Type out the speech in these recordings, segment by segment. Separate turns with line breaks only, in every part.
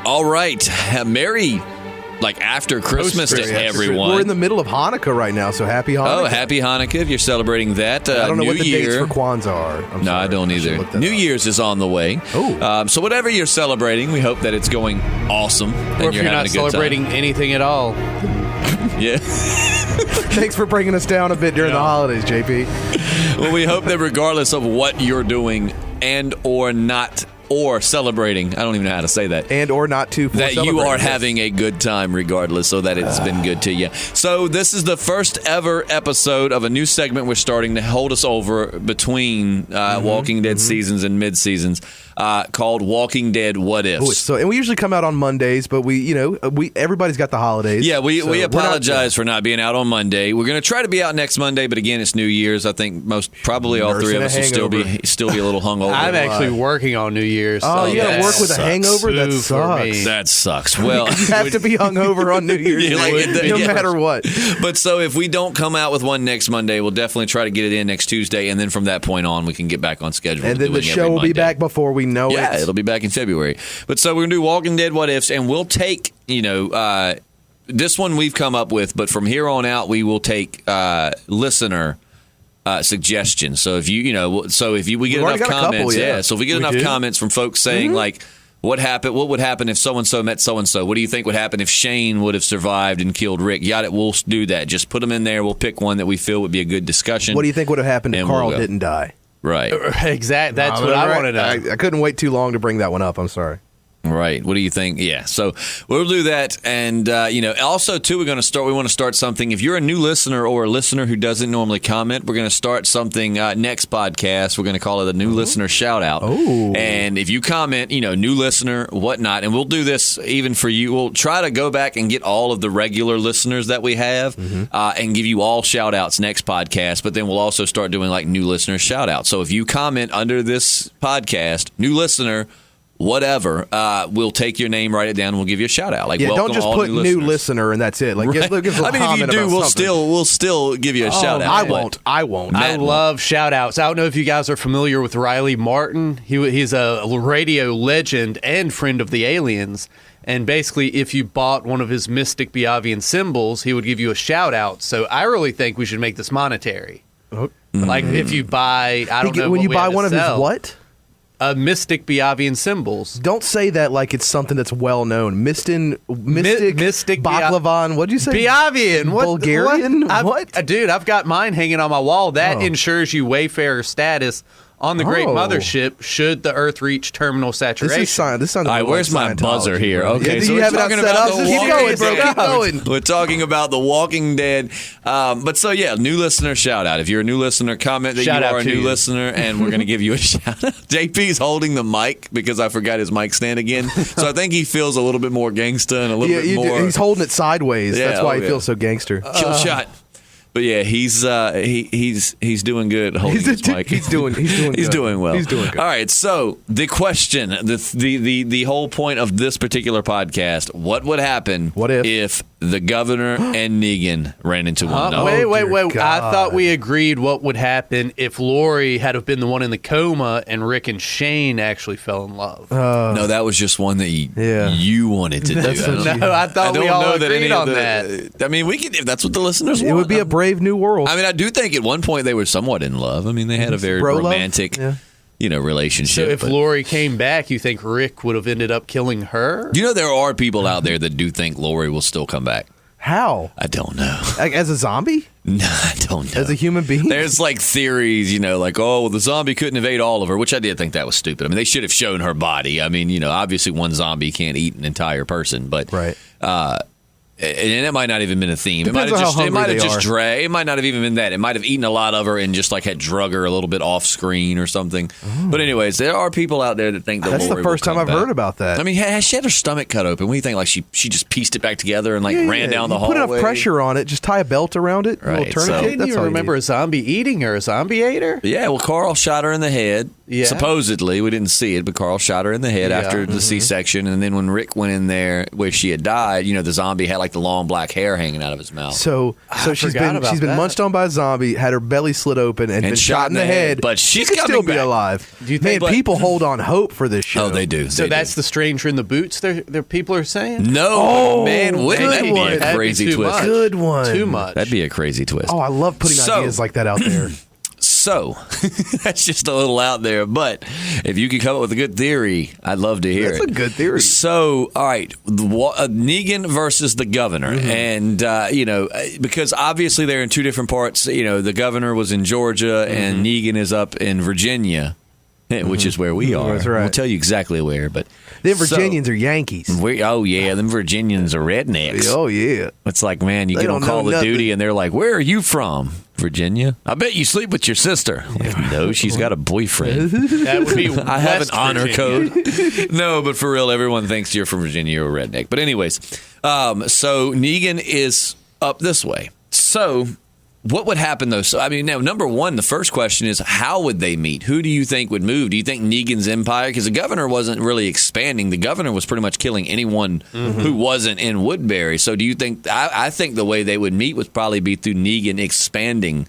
All right. Merry, after Christmas to everyone.
We're in the middle of Hanukkah right now, so happy Hanukkah.
Oh, happy Hanukkah if you're celebrating that.
I don't know
New
what the
Year.
dates for Kwanzaa are.
No, I don't either. New Year's is on the way.
Oh.
So whatever you're celebrating, we hope that it's going awesome.
Or if you're not celebrating anything at all.
Yeah.
Thanks for bringing us down a bit during the holidays, JP.
Well, we hope that regardless of what you're doing and or not or celebrating, I don't even know how to say that.
And or not to.
That you are having a good time regardless, so that it's been good to you. So this is the first ever episode of a new segment we're starting to hold us over between Walking Dead seasons and mid-seasons called Walking Dead What Ifs.
And we usually come out on Mondays, but everybody's got the holidays.
Yeah, we apologize for not being out on Monday. We're going to try to be out next Monday, but again, it's New Year's. I think probably all three of us will still be a little hungover.
I'm actually working on New Year's.
Oh, you got to work with a hangover? That sucks.
That sucks. Well,
you have to be hungover on New Year's no matter what.
But so if we don't come out with one next Monday, we'll definitely try to get it in next Tuesday, and then from that point on, we can get back on schedule.
And then the show will be back before we know it.
Yeah, it'll be back in February. But so we're going to do Walking Dead What Ifs, and we'll take, this one we've come up with, but from here on out, we will take listener suggestions. So if we get enough comments, so if we get enough comments from folks saying what would happen if so-and-so met so-and-so? What do you think would happen if Shane would have survived and killed Rick? We'll do that. Just put them in there. We'll pick one that we feel would be a good discussion.
What do you think would have happened if Carl didn't die?
Right.
Exactly. That's what I want to know.
I couldn't wait too long to bring that one up. I'm sorry.
Right. What do you think? Yeah. So we'll do that. And, also, too, we want to start something. If you're a new listener or a listener who doesn't normally comment, we're going to start something next podcast. We're going to call it a new listener shout out.
Oh.
And if you comment, new listener, whatnot, and we'll do this even for you. We'll try to go back and get all of the regular listeners that we have and give you all shout outs next podcast. But then we'll also start doing new listener shout outs. So if you comment under this podcast, new listener, whatever, we'll take your name, write it down, and we'll give you a shout out.
Don't just put new listener and that's it. Give
if you do, we'll still give you a shout out.
I won't.
I love shout outs. I don't know if you guys are familiar with Riley Martin. He's a radio legend and friend of the aliens. And basically, if you bought one of his Mystic Biavian symbols, he would give you a shout out. So I really think we should make this monetary. If you buy,
when you buy one of his what?
Mystic Biavian symbols.
Don't say that like it's something that's well known. Mystic Baklavan. What'd you say?
Biavian.
Bulgarian? What?
Dude, I've got mine hanging on my wall. That ensures you Wayfarer status on the Great Mothership should the Earth reach terminal saturation.
This sounds
all right, where's my buzzer here? Okay,
so we're talking about keep going, bro. Keep going.
We're talking about The Walking Dead. New listener shout out. If you're a new listener, comment that you are a new listener, and we're going to give you a shout out. JP's holding the mic because I forgot his mic stand again, so I think he feels a little bit more gangsta and a little bit more.
He's holding it sideways. That's why he feels so gangster.
Kill shot. But yeah, he's doing good holding his mic.
He's doing well.
He's doing good. All right, so the question, the whole point of this particular podcast, what would happen if the governor and Negan ran into one another?
Wait. I thought we agreed what would happen if Lori had been the one in the coma and Rick and Shane actually fell in love.
No, that was just one that you wanted to do.
I thought we all agreed on that.
I mean, we could, if that's what the listeners want.
It would be a brave new world.
I mean, I do think at one point they were somewhat in love. I mean, they had a very romantic, relationship.
So if Lori came back, you think Rick would have ended up killing her?
There are people out there that do think Lori will still come back.
How?
I don't know.
As a zombie?
No, I don't know.
As a human being?
There's theories, the zombie couldn't have ate all of her, which I did think that was stupid. I mean, they should have shown her body. I mean, obviously one zombie can't eat an entire person, but
right.
And it might not even been a theme. It might
Depends on
have
how hungry they
just
are.
dragged. It might not have even been that. It might have eaten a lot of her and just had drug her a little bit off screen or something. Oh. But anyways, there are people out there that think that
that's
Lori
the first time I've
back.
heard about that.
I mean, she had her stomach cut open. What do you think? She just pieced it back together and ran down the hallway.
Put enough pressure on it. Just tie a belt around it.
Right.
Didn't
you remember a zombie eating her? A zombie ate her?
Yeah. Well, Carl shot her in the head.
Yeah.
Supposedly, we didn't see it, but Carl shot her in the head after the C-section. And then when Rick went in there where she had died, the zombie had like the long black hair hanging out of his mouth.
So she's been munched on by a zombie, had her belly slit open, and been shot in the head.
But she
could still be
back.
alive. Do you think people hold on hope for this show?
Oh, they do.
So that's the stranger in the boots. Their people are saying.
No, man, wouldn't that be a crazy twist?
Good one.
Too much.
That'd be a crazy twist.
Oh, I love putting ideas like that out there.
So, that's just a little out there. But if you could come up with a good theory, I'd love to hear it.
That's a good theory.
So, all right, Negan versus the governor. And, because obviously they're in two different parts. The governor was in Georgia and Negan is up in Virginia, which is where we are.
That's right.
We'll tell you exactly where. But
them Virginians are Yankees.
Them Virginians are rednecks.
Oh, yeah.
It's like, man, you get on Call of Duty and they're like, where are you from? Virginia? I bet you sleep with your sister. No, she's got a boyfriend.
That would be
I have an honor
Virginia.
code. No, but for real, everyone thinks you're from Virginia. You're a redneck. But anyways, so Negan is up this way. So what would happen, though? So, now, number one, the first question is, how would they meet? Who do you think would move? Do you think Negan's empire? Because the governor wasn't really expanding. The governor was pretty much killing anyone who wasn't in Woodbury. So do you think, I think the way they would meet would probably be through Negan expanding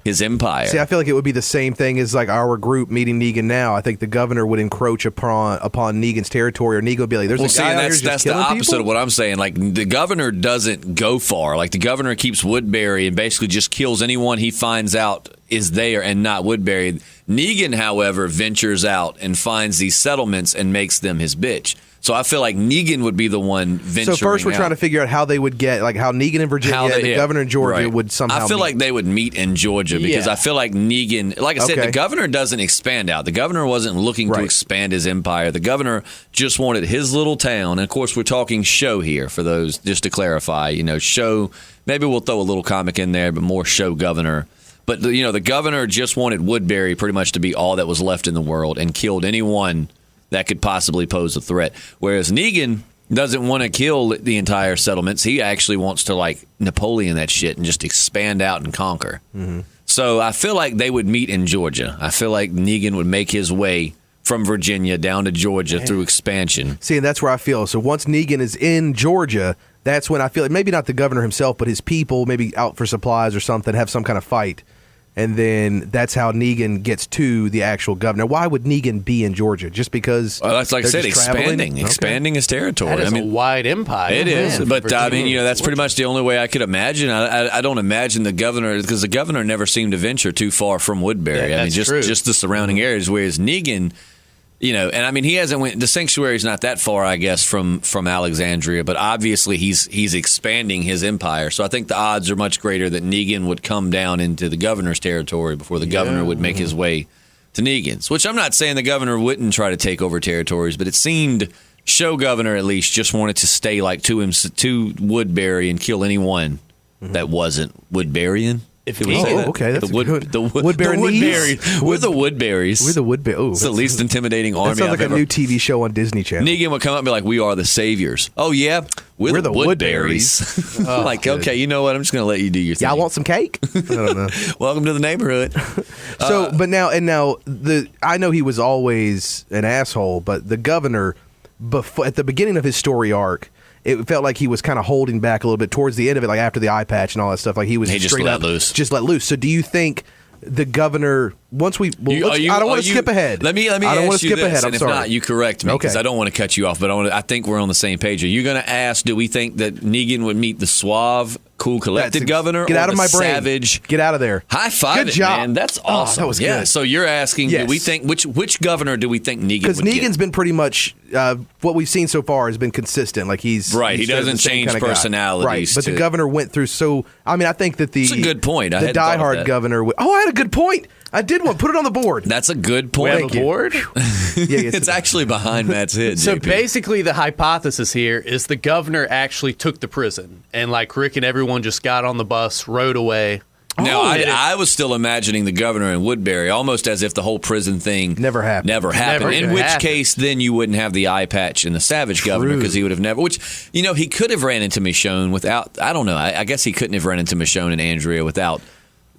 his empire.
See, I feel like it would be the same thing as like our group meeting Negan now. I think the governor would encroach upon Negan's territory, or Negan would be like, "There's a guy out here just
that's the
killing
opposite
people?"
of what I'm saying. Like the governor doesn't go far. Like the governor keeps Woodbury and basically just kills anyone he finds out is there and not Woodbury. Negan, however, ventures out and finds these settlements and makes them his bitch. So I feel like Negan would be the one venturing.
So first, we're
out.
trying to figure out how they would get, like how Negan in Virginia and the governor in Georgia would somehow.
I feel
meet.
like they would meet in Georgia because I feel like Negan, like I said, the governor doesn't expand out. The governor wasn't looking to expand his empire. The governor just wanted his little town. And of course, we're talking show here for those, just to clarify. You know, show. Maybe we'll throw a little comic in there, but more show governor. But the governor just wanted Woodbury pretty much to be all that was left in the world and killed anyone that could possibly pose a threat. Whereas Negan doesn't want to kill the entire settlements. He actually wants to, like, Napoleon that shit and just expand out and conquer. Mm-hmm. So I feel like they would meet in Georgia. I feel like Negan would make his way from Virginia down to Georgia through expansion.
See, and that's where I feel. So once Negan is in Georgia, that's when I feel like maybe not the governor himself, but his people, maybe out for supplies or something, have some kind of fight. And then that's how Negan gets to the actual governor. Why would Negan be in Georgia? Just because?
Well, that's like I said, expanding his territory.
That is a wide empire.
It is, but Virginia, that's pretty much the only way I could imagine. I don't imagine the governor, because the governor never seemed to venture too far from Woodbury.
Yeah,
just the surrounding areas. Whereas Negan, and he hasn't went. The sanctuary's not that far, I guess, from Alexandria, but obviously he's expanding his empire. So I think the odds are much greater that Negan would come down into the governor's territory before the governor would make his way to Negan's. Which I'm not saying the governor wouldn't try to take over territories, but it seemed show governor at least just wanted to stay like to Woodbury and kill anyone that wasn't Woodburian.
Okay, that's
the
good.
The Woodberries. We're the Woodberries.
We're the Woodberries.
It's the least intimidating army.
That sounds like a new TV show on Disney Channel.
Negan would come up and be like, "We are the saviors." Oh yeah, we're the Woodberries. Like, okay, you know what? I'm just going to let you do your thing.
Y'all want some cake? I don't know.
Welcome to the neighborhood.
So, I know he was always an asshole, but the governor, at the beginning of his story arc, it felt like he was kind of holding back a little bit towards the end of it, like after the eye patch and all that stuff. Like he
just let loose.
Just let loose. So do you think the governor, once we... I don't want to skip ahead.
Let me
I don't want to skip ahead. I'm
and
sorry.
If not, you correct me, because I don't want to cut you off, but I think we're on the same page. Are you going to ask, do we think that Negan would meet the suave, cool, collected governor?
Get out of my brain.
Savage?
Get out of there.
High five.
Good job.
Man. That's awesome.
That was good.
So you're asking, do we think, which governor do we think Negan would get?
Because Negan's been pretty much, what we've seen so far has been consistent. Like he's...
Right, he doesn't change personalities.
Right, but the governor went through I think that
That's a good point.
The diehard governor... I had a good point. I did one. Put it on the board.
That's a good point.
We have a board?
It's actually behind Matt's head.
So
JP.
basically the hypothesis here is the governor actually took the prison, and like Rick and everyone just got on the bus, rode away.
No, I was still imagining the governor in Woodbury, almost as if the whole prison thing
never happened.
In which case, then you wouldn't have the eye patch and the savage governor, because he would have never. Which he could have ran into Michonne without. I don't know. I guess he couldn't have run into Michonne and Andrea without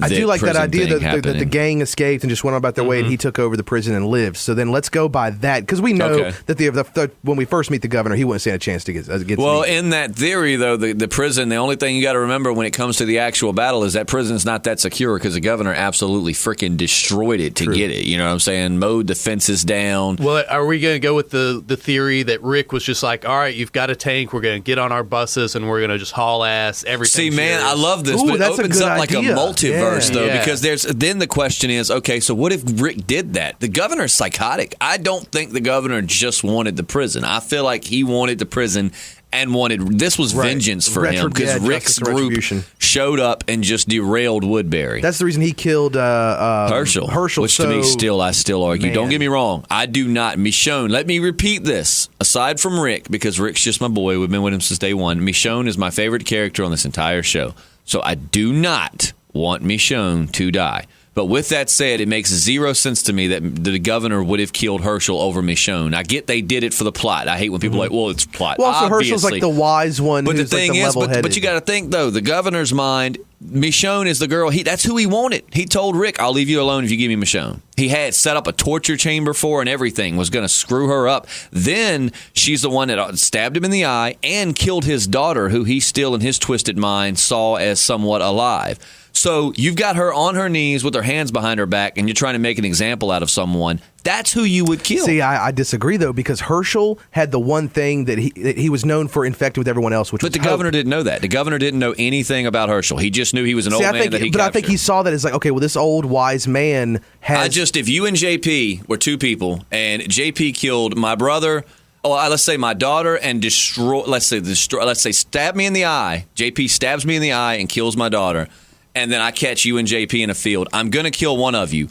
I do like that
prison
idea
thing
that the
happening.
gang escaped and just went on about their way, and he took over the prison and lived. So then let's go by that, because we know
Okay.
that when we first meet the governor, he wouldn't stand a chance to get
Well,
Negan.
in that theory, though, the prison, the only thing you got to remember when it comes to the actual battle is that prison's not that secure because the governor absolutely freaking destroyed it to get it. You know what I'm saying? Mowed the fences down.
Well, are we going to go with the theory that Rick was just like, all right, you've got a tank, we're going to get on our buses and we're going to just haul ass everything?
See, man, I love this,
Ooh,
but it
that's a
opens
good
up like a
idea.
multiverse, though,
Yeah.
because then the question is, okay, so what if Rick did that? The governor's psychotic. I don't think the governor just wanted the prison. I feel like he wanted the prison and this was
Right.
vengeance for him because Rick's
justice and
group
retribution.
showed up and just derailed Woodbury.
That's the reason he killed
Herschel, which to me I still argue.
Man.
Don't get me wrong. I do not. Michonne, let me repeat this. Aside from Rick, because Rick's just my boy, we've been with him since day one. Michonne is my favorite character on this entire show. So I do not want Michonne to die. But with that said, it makes zero sense to me that the governor would have killed Herschel over Michonne. I get they did it for the plot. I hate when people are like, well, it's plot.
Well, so Herschel's
Obviously.
like the wise one.
But the
who's like
thing
the
is,
level-headed.
but you got to think though, the governor's mind, Michonne is the girl. That's who he wanted. He told Rick, "I'll leave you alone if you give me Michonne." He had set up a torture chamber for her and everything. Was going to screw her up. Then she's the one that stabbed him in the eye and killed his daughter, who he still in his twisted mind saw as somewhat alive. So you've got her on her knees with her hands behind her back, and you're trying to make an example out of someone. That's who you would kill.
See, I disagree though, because Herschel had the one thing that he was known for infecting with everyone else, which
But
was
the
hope.
governor didn't know that. The governor didn't know anything about Herschel. He just knew he was an old man that he captured.
I think he saw that as like, okay, well, this old wise man has.
If you and JP were two people, and JP killed my brother, let's say my daughter, and let's say stab me in the eye. JP stabs me in the eye and kills my daughter, and then I catch you and JP in a field. I'm going to kill one of you.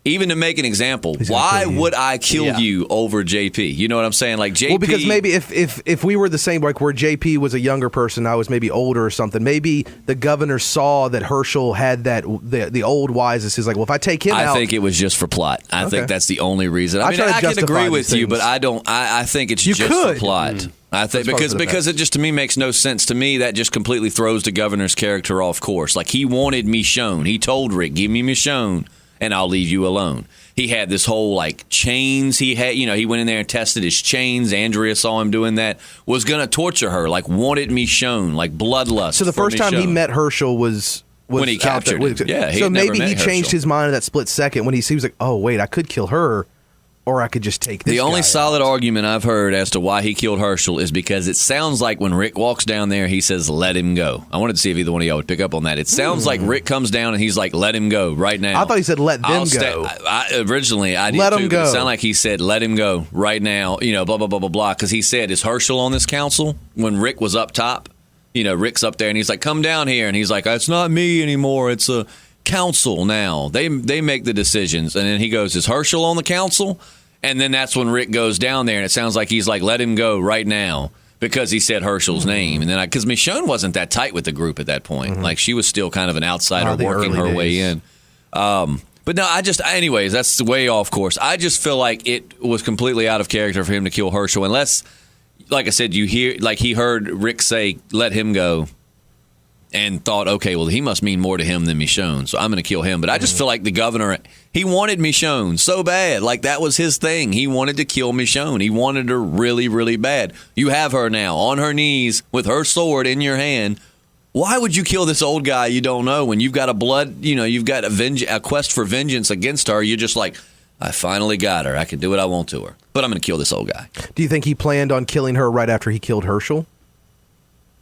Even to make an example, why would I kill you over JP? You know what I'm saying? Like JP.
Well, because maybe if we were the same, like where JP was a younger person, I was maybe older or something. Maybe the governor saw that Herschel had the old wiseness. He's like, well, if I take him out,
I think it was just for plot. I think that's the only reason. I mean,
try to
I can
justify
agree with
these
you, but
things.
I don't. I think it's
You
just
could.
for plot. I think because it just to me makes no sense. To me, that just completely throws the governor's character off course. Like he wanted Michonne. He told Rick, "Give me Michonne, and I'll leave you alone." He had this whole like chains. He had, he went in there and tested his chains. Andrea saw him doing that. Was going to torture her. Like wanted Michonne. Like bloodlust.
So the
for
first time he
Michonne.
met Herschel was
When he
out
captured
there.
him. Yeah, he
so
had never
maybe
met
he changed
Herschel.
his mind in that split second when he was like, oh wait, I could kill her, or I could just take this.
The only
guy
solid
out.
argument I've heard as to why he killed Herschel is because it sounds like when Rick walks down there, he says, "Let him go." I wanted to see if either one of y'all would pick up on that. It sounds like Rick comes down and he's like, "Let him go right now."
I thought he said, "Let them go."
Originally, I did
Let
too,
him
but it
go.
sounded like he said, "Let him go right now." Blah blah blah blah blah. Because he said, "Is Herschel on this council?" When Rick was up top, Rick's up there and he's like, "Come down here," and he's like, "It's not me anymore. It's a council now. They make the decisions." And then he goes, "Is Herschel on the council?" And then that's when Rick goes down there, and it sounds like he's like, "Let him go right now," because he said Herschel's name. And then because Michonne wasn't that tight with the group at that point, like she was still kind of an outsider
the
working her
early
way
days.
in. But no, anyways, that's way off course. I just feel like it was completely out of character for him to kill Herschel, unless, like I said, he heard Rick say, "Let him go," and thought, okay, well, he must mean more to him than Michonne, so I'm going to kill him. But I just feel like the governor, he wanted Michonne so bad. Like, that was his thing. He wanted to kill Michonne. He wanted her really, really bad. You have her now on her knees with her sword in your hand. Why would you kill this old guy you don't know when you've got you've got a quest for vengeance against her? You're just like, I finally got her. I can do what I want to her. But I'm going to kill this old guy.
Do you think he planned on killing her right after he killed Herschel?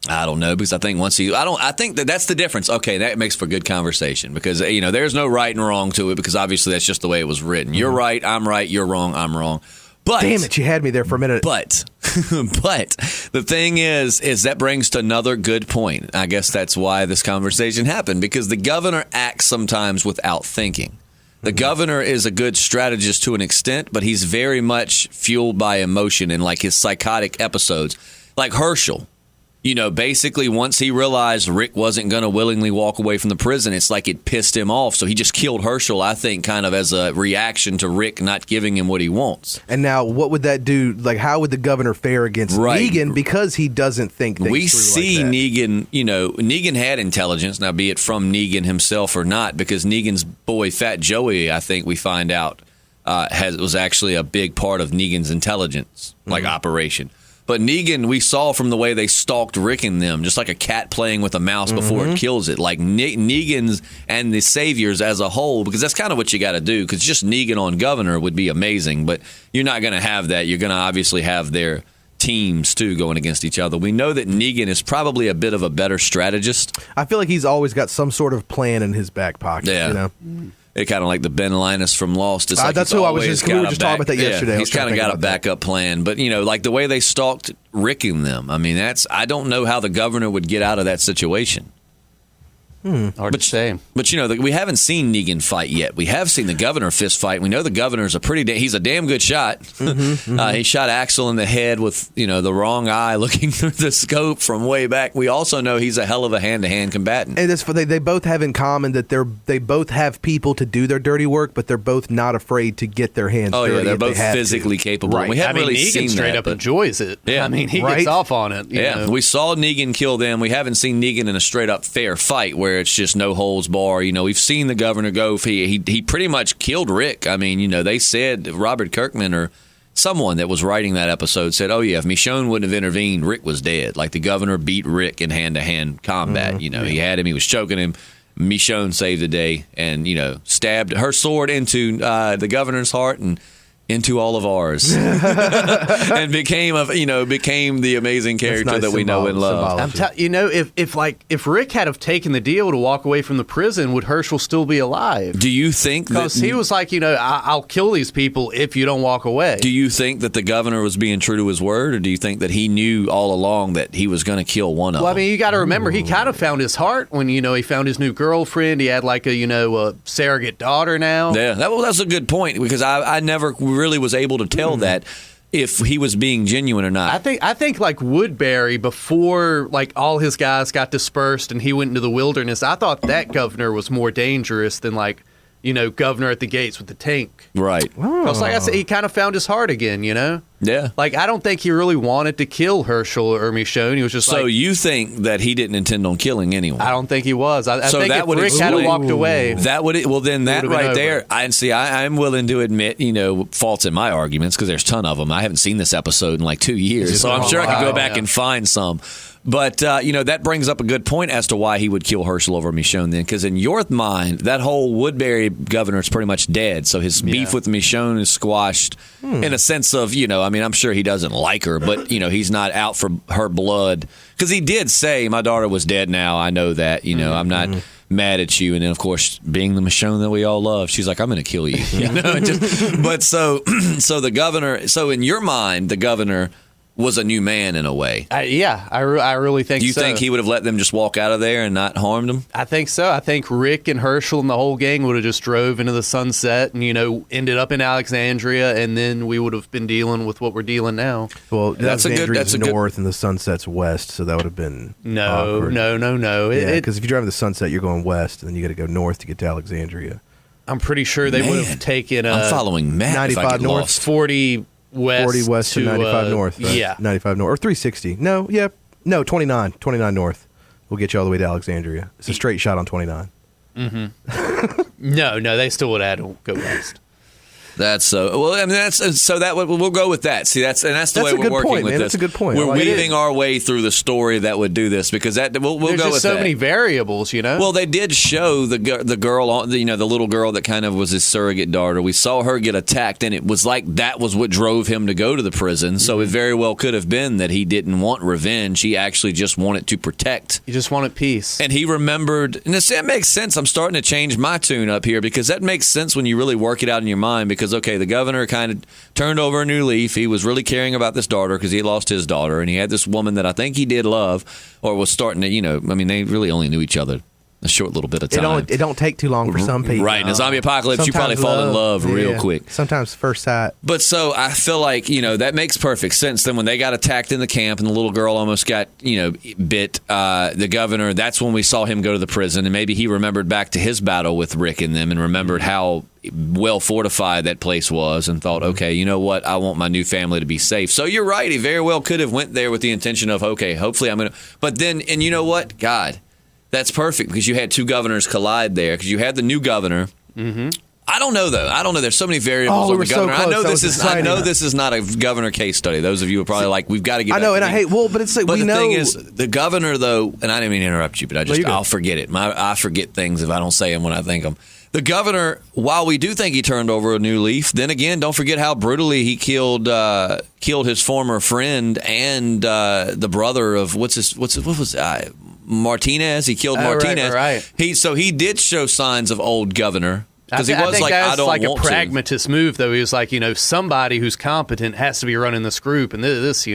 I don't know, because I think I think that's the difference. Okay, that makes for good conversation, because there's no right and wrong to it, because obviously that's just the way it was written. You're right, I'm right, you're wrong, I'm wrong. But
Damn it, you had me there for a minute.
But the thing is that brings to another good point. I guess that's why this conversation happened, because the governor acts sometimes without thinking. The governor is a good strategist to an extent, but he's very much fueled by emotion and like his psychotic episodes. Like Herschel. basically once he realized Rick wasn't going to willingly walk away from the prison, it's like it pissed him off. So he just killed Herschel, I think, kind of as a reaction to Rick not giving him what he wants.
And now, what would that do? Like, how would the governor fare against Negan because he doesn't think things
we
through
see
like that?
Negan, Negan had intelligence, now be it from Negan himself or not, because Negan's boy, Fat Joey, I think we find out, was actually a big part of Negan's intelligence, operation. But Negan, we saw from the way they stalked Rick and them, just like a cat playing with a mouse before it kills it. Like Negan's and the Saviors as a whole, because that's kind of what you got to do, because just Negan on governor would be amazing, but you're not going to have that. You're going to obviously have their teams, too, going against each other. We know that Negan is probably a bit of a better strategist.
I feel like he's always got some sort of plan in his back pocket.
Yeah. It's kind of like the Ben Linus from Lost. It's like
that's who I was just. We were just talking about that yesterday.
Yeah, he's kind of got a backup plan, but like the way they stalked Rick and them. I mean, I don't know how the governor would get out of that situation.
Hard to say.
But we haven't seen Negan fight yet. We have seen the governor fist fight. We know the governor's he's a damn good shot. He shot Axel in the head with the wrong eye, looking through the scope from way back. We also know he's a hell of a hand-to-hand combatant.
And they both have in common that they both have people to do their dirty work, but they're both not afraid to get their hands dirty.
Oh yeah, they're both physically capable.
Right.
We haven't really
Negan
seen
straight
that,
up enjoys it.
Yeah.
I mean, he gets off on it. You know.
We saw Negan kill them. We haven't seen Negan in a straight up fair fight where it's just no holds bar. We've seen the governor go. He pretty much killed Rick. I mean, they said Robert Kirkman or someone that was writing that episode said, "Oh yeah, if Michonne wouldn't have intervened, Rick was dead." Like the governor beat Rick in hand-to-hand combat. He had him. He was choking him. Michonne saved the day and stabbed her sword into the governor's heart and into all of ours, and became the amazing character that we know and love.
If Rick had have taken the deal to walk away from the prison, would Herschel still be alive?
Do you think
because he was like, I'll kill these people if you don't walk away?
Do you think that the governor was being true to his word, or do you think that he knew all along that he was going to kill one of them?
Well, I mean, you got to remember, he kind of found his heart when he found his new girlfriend. He had like a surrogate daughter now.
Yeah, that's a good point, because I never really was able to tell that if he was being genuine or not.
I think like Woodbury, before like all his guys got dispersed and he went into the wilderness, I thought that governor was more dangerous than like governor at the gates with the tank.
Right.
Because like I said, he kind of found his heart again,
Yeah.
Like, I don't think he really wanted to kill Herschel or Michonne. He was just
so you think that he didn't intend on killing anyone?
I don't think he was. I
so
think
that
if
would
Rick had walked away.
That would then that right there. I'm willing to admit faults in my arguments, because there's a ton of them. I haven't seen this episode in like 2 years, so I'm sure I could go back and find some. But, that brings up a good point as to why he would kill Herschel over Michonne then, because in your mind, that whole Woodbury governor is pretty much dead. So his beef with Michonne is squashed in a sense of, I'm sure he doesn't like her, but, he's not out for her blood. Because he did say, my daughter was dead now. I know that, I'm not mad at you. And then, of course, being the Michonne that we all love, she's like, I'm going to kill you. But so the governor, so in your mind, the governor was a new man in a way.
I really think so.
Do you think he would have let them just walk out of there and not harmed them?
I think so. I think Rick and Herschel and the whole gang would have just drove into the sunset and, ended up in Alexandria, and then we would have been dealing with what we're dealing now.
Well, that's north and the sunset's west, so that would have been awkward.
No.
Yeah, because if you drive to the sunset, you're going west, and then you got to go north to get to Alexandria.
I'm pretty sure they would have taken
I'm following Matt
95 north.
Lost.
40 west
to 95 north. Right?
Yeah.
95 north. Or 360. No, 29. 29 north. We'll get you all the way to Alexandria. It's a straight shot on 29.
Mm-hmm. No, they still would have had to go west.
That's so. Well, I mean, we'll go with that. See, that's the way we're working with this.
That's a good point.
We're weaving our way through the story that would do this, because we'll go with that.
There's just so many variables,
Well, they did show the girl, the little girl that kind of was his surrogate daughter. We saw her get attacked, and it was like that was what drove him to go to the prison. So it very well could have been that he didn't want revenge. He actually just wanted to protect.
He just wanted peace.
And he remembered, and that makes sense. I'm starting to change my tune up here, because that makes sense when you really work it out in your mind, because okay, the governor kind of turned over a new leaf. He was really caring about this daughter because he had lost his daughter, and he had this woman that I think he did love, or was starting to, they really only knew each other a short little bit of time.
It don't take too long for some people.
Right. In a zombie apocalypse, you probably fall in love real quick.
Sometimes first sight.
But so I feel like, that makes perfect sense. Then when they got attacked in the camp and the little girl almost got, bit, the governor, that's when we saw him go to the prison. And maybe he remembered back to his battle with Rick and them and remembered how well fortified that place was and thought, okay, you know what? I want my new family to be safe. So you're right. He very well could have went there with the intention of, okay, hopefully I'm going to. But then, and you know what? God. That's perfect because you had two governors collide there because you had the new governor. Mm-hmm. I don't know though. There's so many variables on the governor.
So
I know this is not a governor case study. Those of you are probably like, we've got to get.
I know, and I hate. Well, but it's like we know.
But the thing is, the governor though, and I didn't mean to interrupt you, but I'll forget it. I forget things if I don't say them when I think them. The governor, while we do think he turned over a new leaf, then again, don't forget how brutally he killed his former friend and the brother of what was Martinez. He killed Martinez.
Right.
He did show signs of old governor because he was
I think
like,
that's
I don't
like
want
a pragmatist move, though. He was like, somebody who's competent has to be running this group, and this.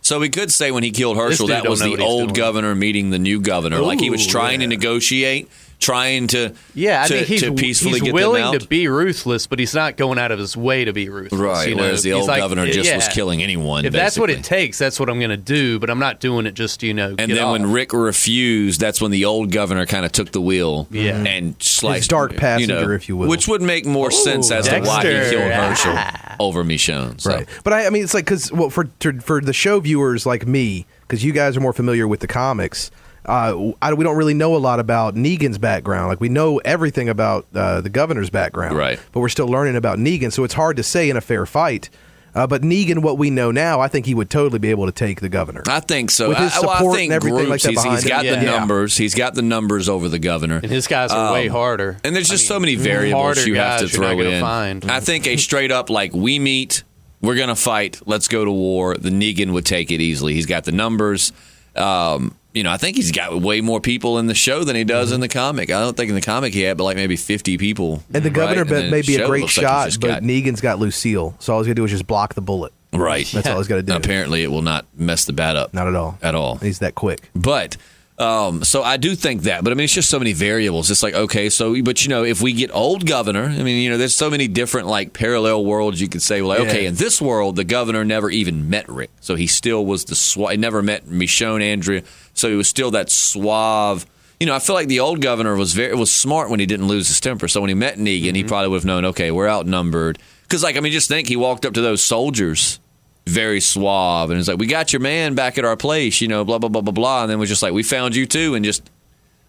So we could say when he killed Herschel, that was the old governor meeting the new governor.
Ooh,
like he was trying to negotiate. Trying to
I think
he's peacefully get them
willing
out.
to be ruthless, but he's not going out of his way to be ruthless.
Right, whereas the old governor just was killing anyone.
If that's what it takes, that's what I'm going to do, but I'm not doing it just, And
then when Rick refused, that's when the old governor kind of took the wheel and sliced.
His dark passenger, if you will.
Which would make more sense as to why he killed Herschel over Michonne. So.
Right. But I mean, it's like, because for the show viewers like me, because you guys are more familiar with the comics, we don't really know a lot about Negan's background. Like, we know everything about the governor's background,
right?
But we're still learning about Negan, so it's hard to say in a fair fight. But Negan, what we know now, I think he would totally be able to take the governor.
I think so.
With his support
I think
and everything
groups,
like that behind
he's got
him.
the numbers. He's got the numbers over the governor.
And his guys are way harder.
And there's just so many variables you have to throw in. I think a straight up, like, we meet, we're going to fight, let's go to war, the Negan would take it easily. He's got the numbers. I think he's got way more people in the show than he does in the comic. I don't think in the comic he had but like maybe 50 people.
And the governor may be a great shot, but
got
Negan's got Lucille. So all he's going to do is just block the bullet.
Right.
That's all he's got to do.
Apparently it will not mess the bat up.
Not at all.
At all.
He's that quick.
But so I do think that. But I mean, it's just so many variables. It's like, okay, so, but if we get old governor, I mean, there's so many different like parallel worlds you could say, well, like, okay, in this world, the governor never even met Rick. So he still was he never met Michonne, Andrea. So he was still that suave. I feel like the old governor was smart when he didn't lose his temper. So when he met Negan, he probably would have known, okay, we're outnumbered. Because, just think he walked up to those soldiers very suave and it's like, we got your man back at our place, blah, blah, blah, blah, blah. And then was just like, we found you too. And just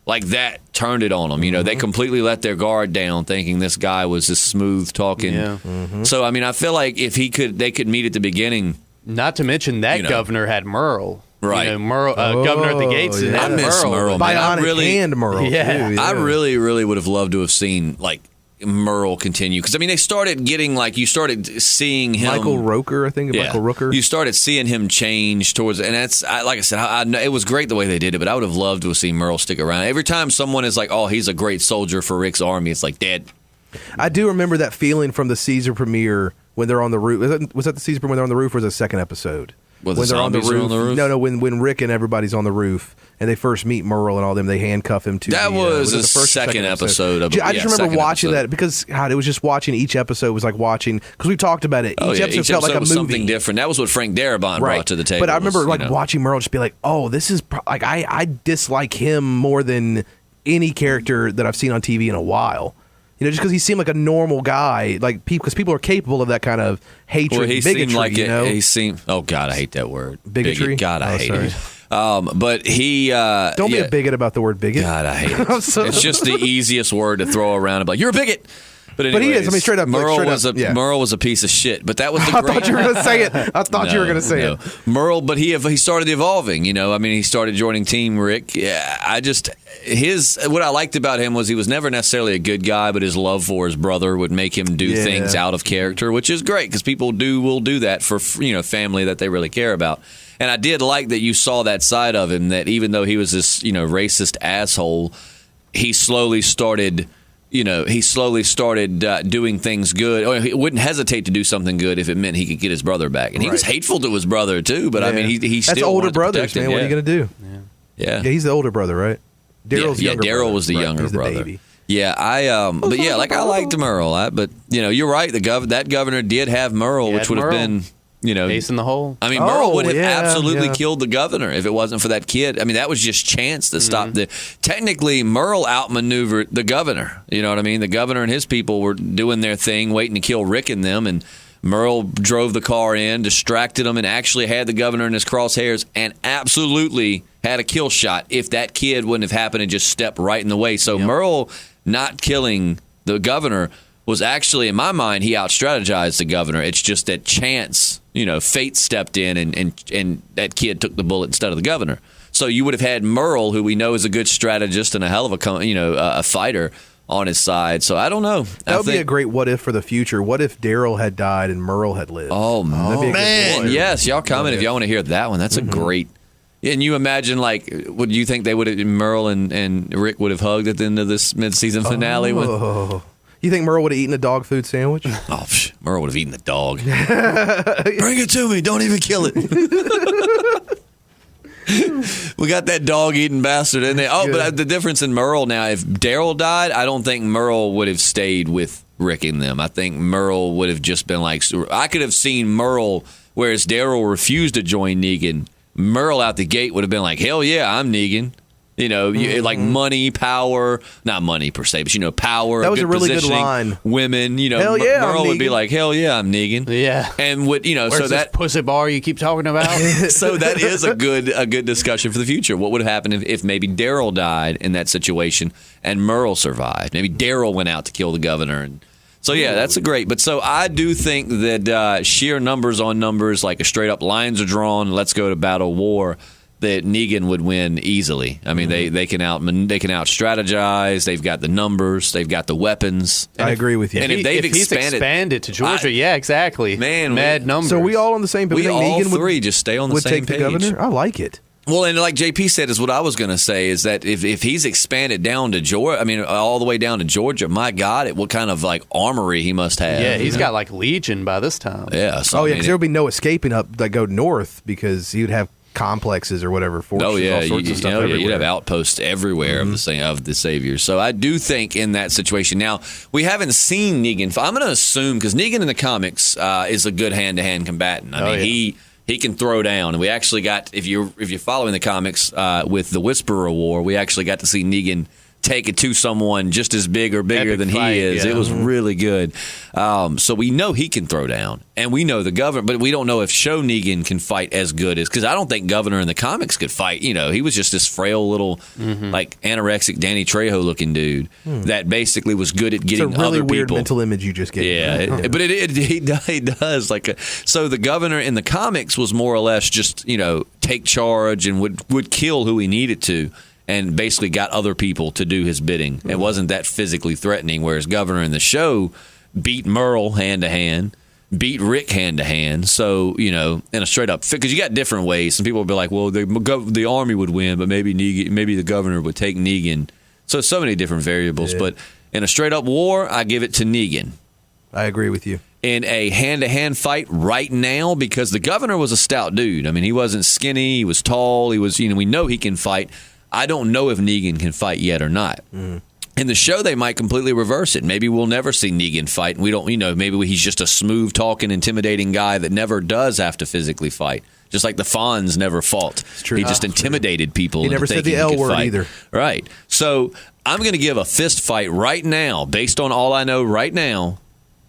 like that turned it on them. They completely let their guard down thinking this guy was this smooth talking. Yeah. Mm-hmm. So, I feel like if they could meet at the beginning.
Not to mention that governor had Merle.
Right.
Merle, governor at the gates.
Yeah. I miss Merle.
Bionic hand Merle.
Yeah.
Too, yeah.
I really, really would have loved to have seen like Merle continue because they started getting you started seeing him.
Michael Rooker, I think. Yeah. Michael Rooker.
You started seeing him change towards, and that's like I said, it was great the way they did it, but I would have loved to have seen Merle stick around. Every time someone is like, "Oh, he's a great soldier for Rick's army," it's like, Dad.
I do remember that feeling from the Caesar premiere when they're on the roof. Was that the Caesar premiere when they're on the roof, or was it the second episode?
When they're on the roof?
No, when Rick and everybody's on the roof and they first meet Merle and all them, they handcuff him to.
That was the first second episode.
I just remember watching that because God, it was just watching each episode was like watching because we talked about it. Each episode felt like a movie.
Something different. That was what Frank Darabont brought to the table.
But I remember watching Merle just be like, "Oh, this is like I dislike him more than any character that I've seen on TV in a while." Just because he seemed like a normal guy, like because people are capable of that kind of hatred, bigotry.
Seemed like he seemed. Oh God, I hate that word.
Bigotry.
God, I hate it. But he
don't be a bigot about the word bigot.
God, I hate it. It's just the easiest word to throw around and be like, "You're a bigot." But he is.
Straight up.
Merle was a piece of shit. But that was the
I thought you were going to say it. I thought you were going to say it.
Merle, but he started evolving. He started joining Team Rick. Yeah, what I liked about him was he was never necessarily a good guy, but his love for his brother would make him do things out of character, which is great because people will do that for family that they really care about. And I did like that you saw that side of him. That even though he was this racist asshole, he slowly started. Doing things good. Or he wouldn't hesitate to do something good if it meant he could get his brother back. And he was hateful to his brother too. But I mean, he still
that's older brothers,
man.
What are you going to do?
Yeah,
he's the older brother, right? Daryl's younger brother.
Daryl was the younger
He's the
brother.
baby.
Yeah, I liked Merle, but you're right. That governor did have Merle, which would have been
ace in the hole.
I mean, Merle would have
yeah,
absolutely
yeah.
killed the governor if it wasn't for that kid. I mean, that was just chance that stopped the. Technically, Merle outmaneuvered the governor. You know what I mean? The governor and his people were doing their thing, waiting to kill Rick and them, and Merle drove the car in, distracted them, and actually had the governor in his crosshairs, and absolutely had a kill shot if that kid wouldn't have happened and just stepped right in the way. So Merle not killing the governor was actually, in my mind, he out-strategized the governor. It's just that chance, fate stepped in and that kid took the bullet instead of the governor. So you would have had Merle, who we know is a good strategist and a hell of a fighter, on his side. So I don't know.
That would be a great what if for the future. What if Daryl had died and Merle had lived?
Oh, man. Yes, y'all comment if y'all want to hear that one. That's a great. And you imagine, would you think they would have, Merle and Rick would have hugged at the end of this mid-season finale?
You think Merle would have eaten a dog food sandwich?
Oh, Merle would have eaten the dog. Bring it to me. Don't even kill it. We got that dog-eating bastard in there. Oh, but the difference in Merle now, if Daryl died, I don't think Merle would have stayed with Rick and them. I think Merle would have just been like, I could have seen Merle, whereas Daryl refused to join Negan, Merle out the gate would have been like, hell yeah, I'm Negan. Like money, power, not money per se, but power.
That was
good
a really good
positioning,
line.
Women,
hell yeah,
Merle would be like, hell yeah, I'm Negan.
Yeah,
and would
Where's
so
this
that
pussy bar you keep talking about.
So that is a good discussion for the future. What would have happened if maybe Daryl died in that situation and Merle survived? Maybe Daryl went out to kill the governor and. So, yeah, that's a great. But so I do think that sheer numbers on numbers, like a straight up lines are drawn, let's go to battle war, that Negan would win easily. I mean, they can out strategize. They've got the numbers. They've got the weapons.
I agree with you.
And if they've
expanded to Georgia, yeah, exactly.
Man,
mad numbers.
So we all on the same page.
We all
Negan
three just stay on the
would
same
take
page.
The governor? I like it.
Well, and like JP said, is what I was going to say is that if he's expanded down to Georgia, I mean, all the way down to Georgia, my God, what kind of armory he must have.
Yeah, he's got Legion by this time.
Yeah. So,
because there would be no escaping up go north because he would have complexes or whatever. Forces, all sorts of stuff everywhere.
You'd have outposts everywhere of the Savior. So I do think in that situation. Now, we haven't seen Negan. I'm going to assume, because Negan in the comics is a good hand-to-hand combatant. I mean, he can throw down. And we actually got, if you're following the comics with the Whisperer War, we actually got to see Negan take it to someone just as big or bigger than he is. Yeah. It was really good. So we know he can throw down, and we know the governor, but we don't know if Show Negan can fight as good as, because I don't think Governor in the comics could fight. He was just this frail little, anorexic Danny Trejo looking dude that basically was good at getting
it's a really
other
weird
people.
Mental image you just gave.
Yeah, but he does so the governor in the comics was more or less just take charge and would kill who he needed to. And basically got other people to do his bidding. It wasn't that physically threatening, whereas Governor in the show beat Merle hand-to-hand, beat Rick hand-to-hand. So, in a straight-up... Because you got different ways. Some people will be like, well, the Army would win, but maybe the Governor would take Negan. So many different variables. Yeah. But in a straight-up war, I give it to Negan.
I agree with you.
In a hand-to-hand fight right now, because the Governor was a stout dude. I mean, he wasn't skinny. He was tall. He was, we know he can fight. I don't know if Negan can fight yet or not. In the show, they might completely reverse it. Maybe we'll never see Negan fight. We don't, maybe he's just a smooth talking, intimidating guy that never does have to physically fight. Just like the Fonz never fought. It's true. He just intimidated people.
He never said the L word either.
Right. So I'm going to give a fist fight right now, based on all I know right now,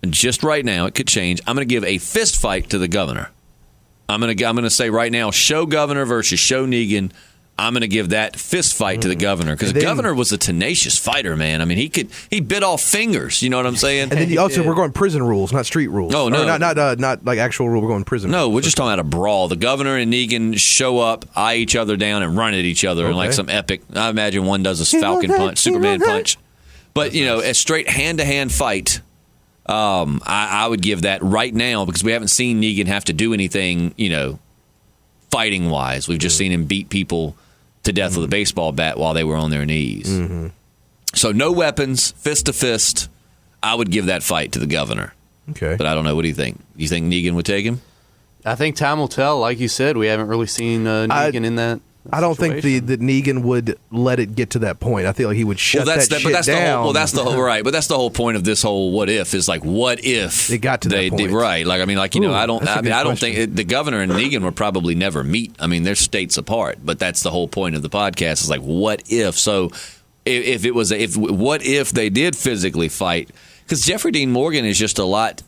and just right now, it could change. I'm going to give a fist fight to the Governor. I'm going to say right now, Show Governor versus Show Negan. I'm going to give that fist fight to the Governor, because the Governor was a tenacious fighter, man. I mean, he bit off fingers. You know what I'm saying?
And then also we're going prison rules, not street rules.
Oh no,
not like actual rule. We're going prison.
No,
rules.
We're just talking about a brawl. The Governor and Negan show up, eye each other down, and run at each other in like some epic. I imagine one does a Falcon punch, Superman punch, but a straight hand-to-hand fight. I would give that right now, because we haven't seen Negan have to do anything, fighting wise. We've just seen him beat people to death with a baseball bat while they were on their knees. So no weapons, fist to fist. I would give that fight to the Governor.
Okay.
But I don't know. What do you think? You think Negan would take him?
I think time will tell. Like you said, we haven't really seen Negan in that.
I don't think that Negan would let it get to that point. I feel like he would shut that shit down.
That's the whole right. But that's the whole point of this whole what if is like what if
it got to that point.
Right. Like I mean, like I don't think the governor and Negan would probably never meet. I mean, they're states apart. But that's the whole point of the podcast is like what if. So what if they did physically fight? Because Jeffrey Dean Morgan is just a lot.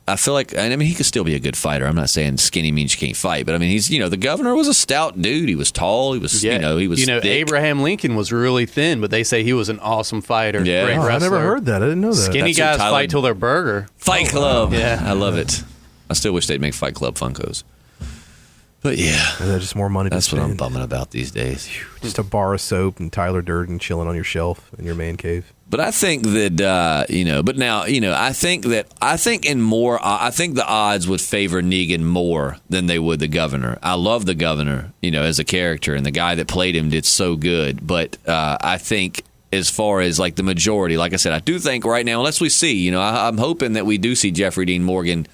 I feel like, I mean, he could still be a good fighter. I'm not saying skinny means you can't fight, but I mean, he's, the governor was a stout dude. He was tall. He was, he was thick.
Abraham Lincoln was really thin, but they say he was an awesome fighter.
Yeah.
Great wrestler.
I never heard that. I didn't know that.
Skinny guys fight till they're burger.
Fight Club.
Wow. Yeah.
I love it. I still wish they'd make Fight Club Funkos. But yeah.
That's just more money to
That's
spend.
what I'm bumming about these days.
Just a bar of soap and Tyler Durden chilling on your shelf in your man cave.
But I think that I think the odds would favor Negan more than they would the governor. I love the governor, as a character, and the guy that played him did so good. But I think as far as like the majority, like I said, I do think right now, unless we see, I'm hoping that we do see Jeffrey Dean Morgan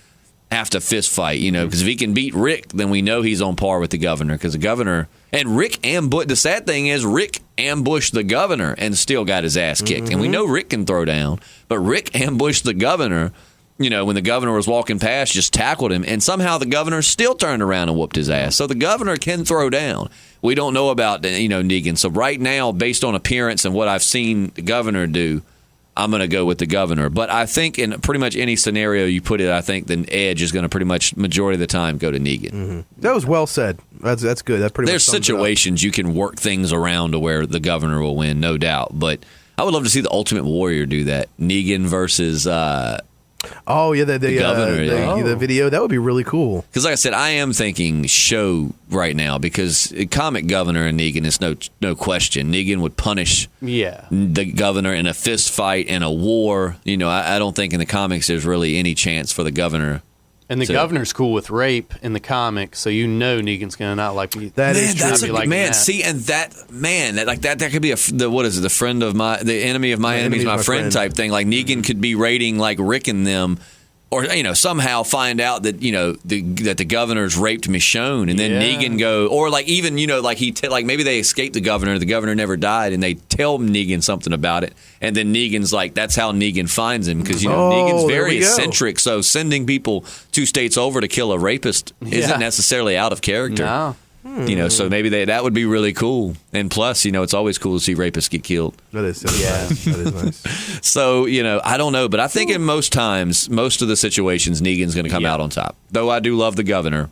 have to fist fight, because if he can beat Rick, then we know he's on par with the governor. Because the governor and Rick ambushed. The sad thing is, Rick ambushed the governor and still got his ass kicked. And we know Rick can throw down, but Rick ambushed the governor. When the governor was walking past, just tackled him, and somehow the governor still turned around and whooped his ass. So the governor can throw down. We don't know about Negan. So right now, based on appearance and what I've seen the governor do, I'm going to go with the governor. But I think in pretty much any scenario you put it, I think the edge is going to pretty much majority of the time go to Negan.
Mm-hmm. That was well said. That's good. That pretty
There's
much
situations you can work things around to where the governor will win, no doubt. But I would love to see the Ultimate Warrior do that. Negan versus
the
governor.
The video. That would be really cool.
Because like I said, I am thinking show right now because comic governor and Negan is no question. Negan would punish the governor in a fist fight in a war. I don't think in the comics there's really any chance for the governor.
And the governor's cool with rape in the comics, so Negan's gonna not like me.
That is true.
That's man. See, and that could be the friend of the enemy of my enemy is my friend type thing. Like Negan could be raiding like Rick and them, or somehow find out that that the governor's raped Michonne, and then Negan go, or like even like maybe they escaped the governor never died, and they tell Negan something about it, and then Negan's like that's how Negan finds him because Negan's very eccentric, so sending people 2 states over to kill a rapist isn't necessarily out of character.
No.
So maybe that would be really cool. And plus, it's always cool to see rapists get killed.
That is nice. That is nice.
So, I don't know. But I think in most times, most of the situations, Negan's going to come out on top. Though I do love the governor.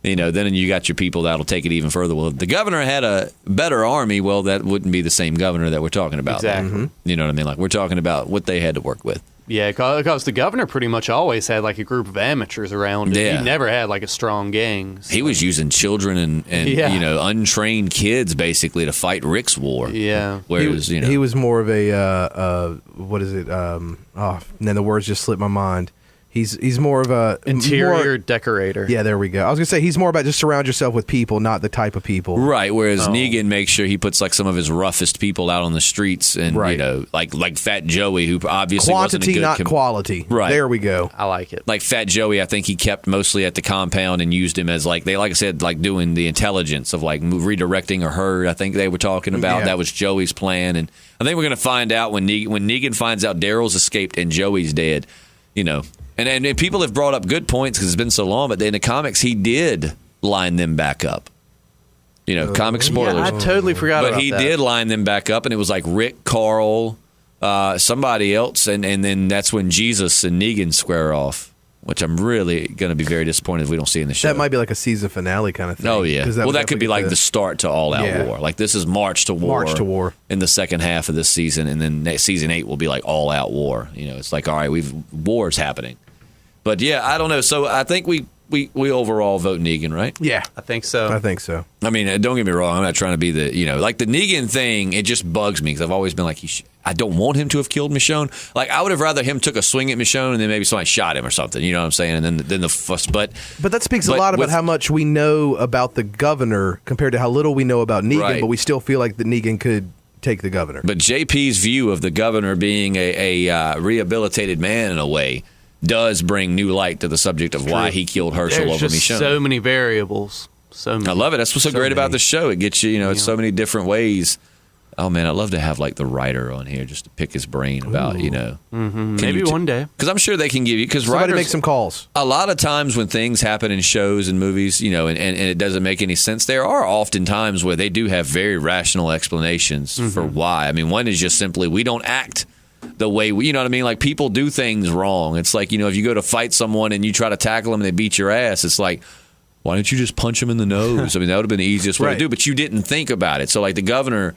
Then you got your people that'll take it even further. Well, if the governor had a better army, well, that wouldn't be the same governor that we're talking about.
Exactly.
You know what I mean? Like, we're talking about what they had to work with.
Yeah, because the governor pretty much always had like a group of amateurs around him.
Yeah.
He never had like a strong gang. So.
He was using children and untrained kids basically to fight Rick's war.
Yeah.
Whereas,
he was more of a what is it? Then the words just slipped my mind. He's more of a
interior decorator.
Yeah, there we go. I was gonna say he's more about just surround yourself with people, not the type of people.
Right. Whereas Negan makes sure he puts like some of his roughest people out on the streets, and like Fat Joey, who obviously
quantity,
wasn't a good
not quality.
Right.
There we go.
I like it.
Like Fat Joey, I think he kept mostly at the compound and used him as like I said, like doing the intelligence of like redirecting a herd. I think they were talking about that was Joey's plan, and I think we're gonna find out when Negan finds out Daryl's escaped and Joey's dead. And people have brought up good points because it's been so long, but in the comics, he did line them back up. Comic spoilers.
Yeah, I totally forgot about that.
But he did line them back up, and it was like Rick, Carl, somebody else, and then that's when Jesus and Negan square off, which I'm really going to be very disappointed if we don't see in the show.
That might be like a season finale kind of thing.
Oh, yeah. That could be like the start to all-out war. Like, this is March to war in the second half of this season, and then season 8 will be like all-out war. It's like, all right, war's happening. But, yeah, I don't know. So I think we overall vote Negan, right?
Yeah.
I think so.
I mean, don't get me wrong. I'm not trying to be like the Negan thing, it just bugs me because I've always been like, I don't want him to have killed Michonne. Like, I would have rather him took a swing at Michonne and then maybe somebody shot him or something. You know what I'm saying? And then the fuss. But
that speaks a lot about how much we know about the governor compared to how little we know about Negan,
right.
But we still feel like that Negan could take the governor.
But JP's view of the governor being a rehabilitated man in a way does bring new light to the subject of why he killed Herschel over Michonne.
So many variables. So many.
I love it. That's what's so great about the show. It gets you, it's so many different ways. Oh man, I'd love to have like the writer on here just to pick his brain about,
Maybe one day.
Because I'm sure they can give you, because
Somebody
writers
make some calls.
A lot of times when things happen in shows and movies, and it doesn't make any sense, there are often times where they do have very rational explanations for why. I mean, one is just simply we don't act the way we, you know what I mean? Like people do things wrong. It's like, if you go to fight someone and you try to tackle them and they beat your ass, it's like, why don't you just punch them in the nose? I mean, that would have been the easiest way to do, but you didn't think about it. So like the governor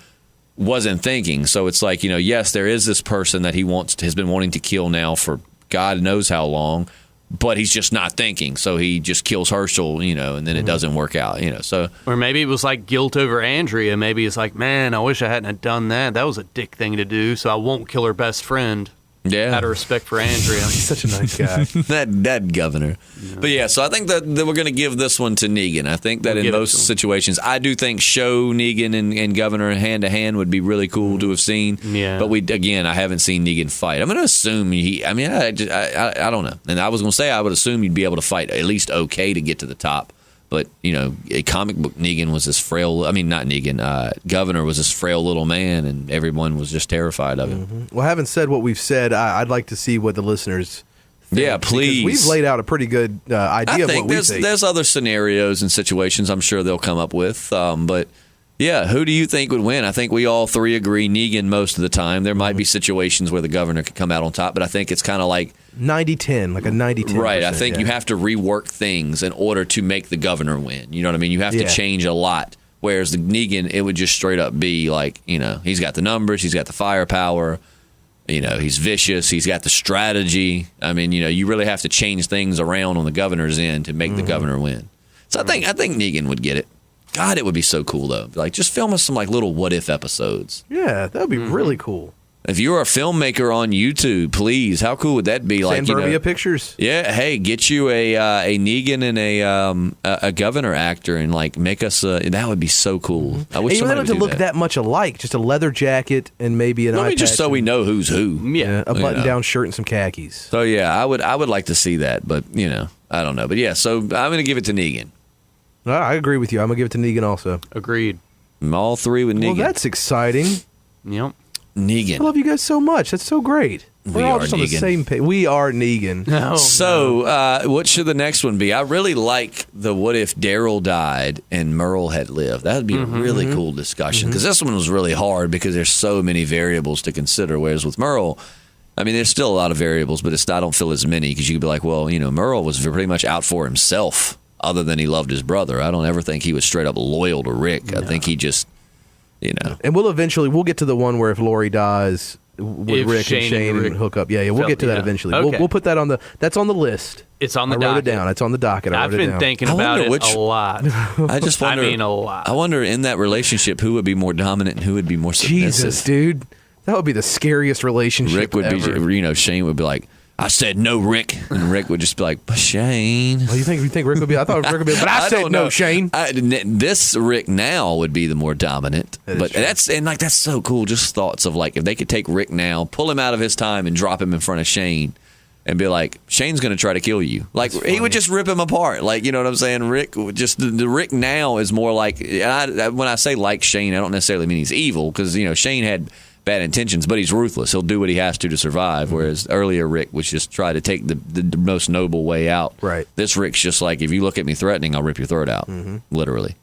wasn't thinking. So it's like, yes, there is this person that has been wanting to kill now for God knows how long, but he's just not thinking. So he just kills Herschel, and then it doesn't work out, so.
Or maybe it was like guilt over Andrea. Maybe it's like, man, I wish I hadn't have done that. That was a dick thing to do. So I won't kill her best friend.
Yeah.
Out of respect for Andrea.
He's such a nice guy.
that governor. Yeah. But yeah, so I think that we're going to give this one to Negan. I think that in most situations, I do think show Negan and Governor hand to hand would be really cool to have seen.
Yeah.
But I haven't seen Negan fight. I'm going to assume I don't know. And I was going to say I would assume you'd be able to fight at least okay to get to the top. But, a comic book Negan was this frail, not Negan, Governor was this frail little man, and everyone was just terrified of him.
Mm-hmm. Well, having said what we've said, I'd like to see what the listeners think.
Yeah, please.
We've laid out a pretty good idea of what we think.
There's other scenarios and situations I'm sure they'll come up with. But, yeah, who do you think would win? I think we all three agree Negan most of the time. There might be situations where the governor could come out on top, but I think it's kind of like
90-10, like a 90-10.
Right. I think you have to rework things in order to make the governor win. You know what I mean? You have to change a lot. Whereas the Negan, it would just straight up be like, he's got the numbers, he's got the firepower, he's vicious, he's got the strategy. I mean, you really have to change things around on the governor's end to make the governor win. So I think Negan would get it. God, it would be so cool though. Like just film us some like little what if episodes.
Yeah, that would be really cool.
If you're a filmmaker on YouTube, please, how cool would that be? Like
Sanburbia Pictures.
Yeah, hey, get you a Negan and a governor actor and like make us. That would be so cool. I wish
you don't have to look
that.
that much alike. Just a leather jacket and maybe an eye patch.
Just so we know who's who.
Yeah,
a button-down shirt and some khakis.
So yeah, I would like to see that, but I don't know. But yeah, so I'm going to give it to Negan.
I agree with you. I'm going to give it to Negan also.
Agreed.
All three with Negan.
Well, that's exciting.
Yep.
Negan.
I love you guys so much. That's so great. We're all just on the same page. We are Negan.
Oh,
so, what should the next one be? I really like the what if Daryl died and Merle had lived. That would be a really cool discussion because this one was really hard because there's so many variables to consider. Whereas with Merle, there's still a lot of variables, but I don't feel as many because you could be like, well, Merle was pretty much out for himself other than he loved his brother. I don't ever think he was straight up loyal to Rick. I think he just,
And we'll get to the one where if Lori dies, with Rick and Shane hook up. Yeah, we'll get to that eventually. Okay. We'll put that that's on the list.
It's on the
docket. I wrote it down. It's on the docket.
I've been thinking about it a lot.
I just wonder.
a lot.
I wonder in that relationship who would be more dominant and who would be more submissive.
Jesus, dude. That would be the scariest relationship
Rick would
ever.
be, Shane would be like, I said no, Rick. And Rick would just be like, but Shane.
Well, you think Rick would be? I thought Rick would be, but I said no, Shane.
This Rick now would be the more dominant. But
true.
that's so cool. Just thoughts of like if they could take Rick now, pull him out of his time, and drop him in front of Shane, and be like, Shane's going to try to kill you. Like he would just rip him apart. Like you know what I'm saying? Rick would just the Rick now is more like. When I say like Shane, I don't necessarily mean he's evil because Shane had bad intentions, but he's ruthless. He'll do what he has to survive. Whereas earlier Rick was just try to take the most noble way out.
Right.
This Rick's just like, if you look at me threatening, I'll rip your throat out. Literally.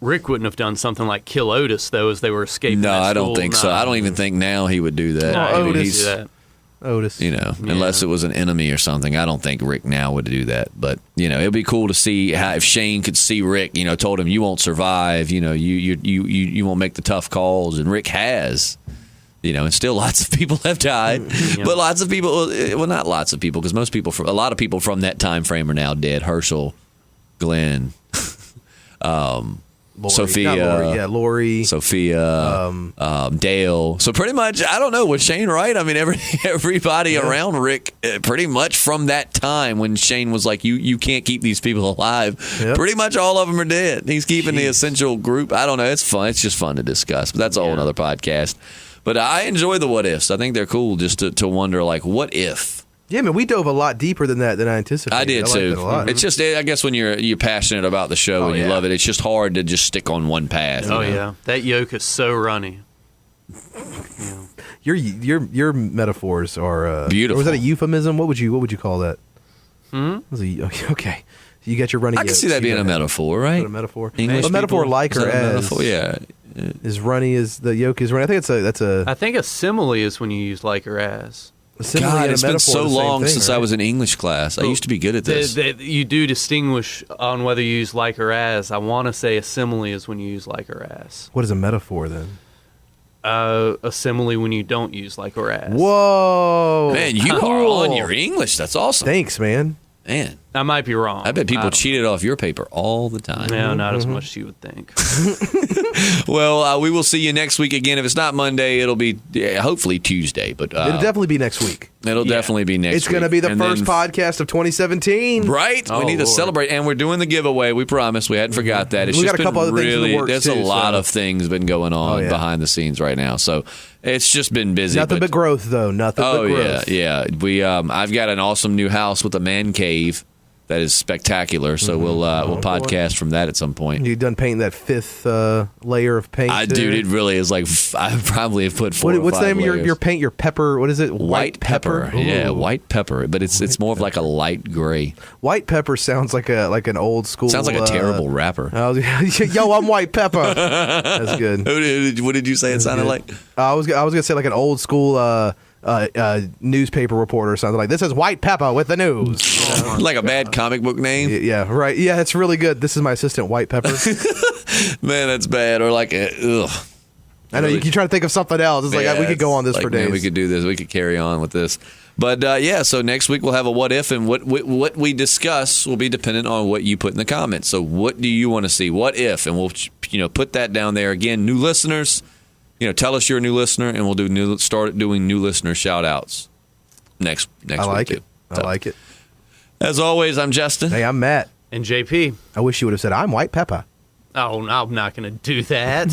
Rick wouldn't have done something like kill Otis though, as they were escaping.
No, I don't think so. I don't even think now he would do that.
No,
Otis.
Unless it was an enemy or something. I don't think Rick now would do that. But, it would be cool to see how if Shane could see Rick, told him you won't survive, you won't make the tough calls. And Rick has. And still lots of people have died. But lots of people, well, not lots of people, because a lot of people from that time frame are now dead. Herschel, Glenn,
Lori,
Sophia,
Lori,
Sophia, Dale. So pretty much, I don't know, was Shane right? Everybody around Rick, pretty much from that time when Shane was like, you can't keep these people alive. Yep. Pretty much all of them are dead. He's keeping the essential group. I don't know. It's fun. It's just fun to discuss. But that's a whole another podcast. But I enjoy the what ifs. I think they're cool just to wonder, like, what if
Yeah, man, we dove a lot deeper than that than I anticipated.
I did
liked
too.
it a lot.
It's just, I guess, when you're passionate about the show and you love it, it's just hard to just stick on one path.
Oh
you know?
yeah, that yoke is so runny.
Your metaphors are
beautiful.
Or was that a euphemism? What would you call that? Okay. You got your runny.
I can see that being a metaphor, right?
A metaphor.
English
a metaphor
people,
like
is
or
that a
as.
metaphor? Yeah.
Is runny as the yoke is runny. I think that's a.
I think a simile is when you use like or as.
simile
God,
and a
it's been
metaphor
so
are the same
long
thing,
since I
right?
was in English class. I used to be good at this.
You do distinguish on whether you use like or as. I want to say a simile is when you use like or as.
What is a metaphor then?
A simile when you don't use like or as.
Whoa,
Man, you are
Cool.
on your English. That's awesome.
Thanks, man.
Man,
I might be wrong.
I bet people
don't-
cheated off your paper all the time.
No, not as much as you would think.
Well, we will see you next week again. If it's not Monday, it'll be hopefully Tuesday. But
It'll definitely be next week.
it'll definitely be next week.
It's going to be the
And
first
then-
podcast of 2017.
Right?
Oh,
we need to
Lord.
celebrate. And we're doing the giveaway. We promised. We hadn't forgot that. It's
We
just
got a couple
been
other things in the
really,
works,
there's
too,
a lot
so-
of things been going on
yeah.
behind the scenes right now. So it's just been busy.
Nothing but growth, though. Nothing but
Oh, yeah.
growth.
Yeah. We, I've got an awesome new house with a man cave that is spectacular. So we'll podcast from that at some point.
You done painting that fifth layer of paint?
Dude, it really is like I probably have put four.
What's
or
the
five
name of your
layers.
paint? Your pepper? What is it?
White pepper. Yeah,
Ooh.
white pepper. But it's more of like a light gray.
White pepper sounds like an old school.
Sounds like a terrible rapper.
Yo, I'm white pepper. That's good.
What did you say it sounded like?
I was gonna say like an old school newspaper reporter or something like this is white pepper with the news.
Like a bad comic book name?
Yeah, right. Yeah, it's really good. This is my assistant, White Pepper.
Man, that's bad. Or like, ugh.
I know you try to think of something else. It's
Yeah,
like we could go on this
like,
for days.
Man, we could do this. We could carry on with this. But yeah, so next week we'll have a what if, and what we discuss will be dependent on what you put in the comments. So what do you want to see? What if? And we'll put that down there again. New listeners, tell us you're a new listener, and we'll start doing new listener shout outs next
I like
week
it.
too.
I like it.
As always, I'm Justin.
Hey, I'm Matt.
And JP.
I wish you would have said I'm White Pepper.
Oh, I'm not going to do that.